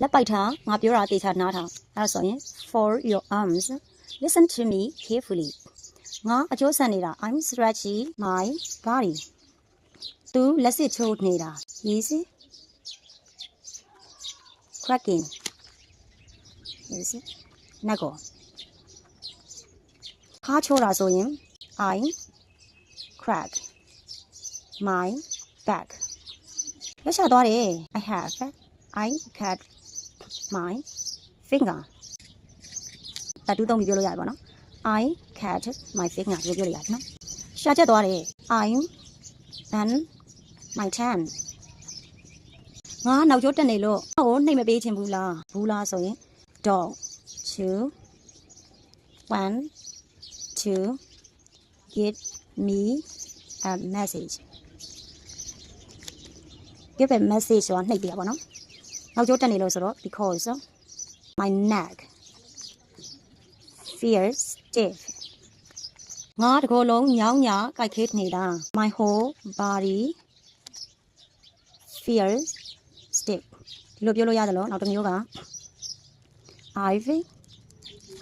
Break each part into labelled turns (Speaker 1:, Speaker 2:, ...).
Speaker 1: လက်ပိုက်ထားငါပြောတာတေချာနားထောင်အဲ့ဒါဆိုရင် for your arms listen to me carefully ငါအကျိုးဆန်နေတာ I'm stretching my body သူလက်စစ်ချိုးနေတာ he's cracking he's နက်ကိုခါချိုးတာဆိုရင် I crack my back လက်ချသွားတယ် I cut my finger တတူးသုံးပြီးပြောလို့ရတယ်ပေါ့နော် I cut my finger ပြောလို့ရတယ်နော်ရှာချက်သွားတယ် I'm and my tan ငါနောက်ကျောတက်နေလို့ဟိုနှိမ်မပေးချင်ဘူးလားဆိုရင် don't you want to give me a message give a message ဆိုတာနှိပ်ပြရပါတော့နောက်ကျောတက်နေလို့ဆိုတော့ because my neck feels stiff ငါတကောလုံးညောင်းညာကြိုက်ခဲနေတာ my whole body feels stiff ဒီလိုပြောလို့ရတယ်လို့နောက်တစ်မျိုးက I've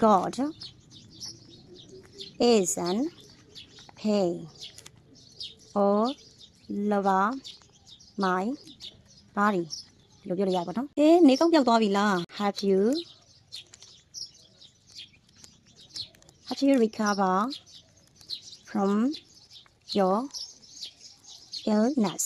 Speaker 1: got is an pain all over my body ဒီလိုပြောလို့ရပါတော့နေကောင်းပြောက်သွားပြီလား have you recover from your illness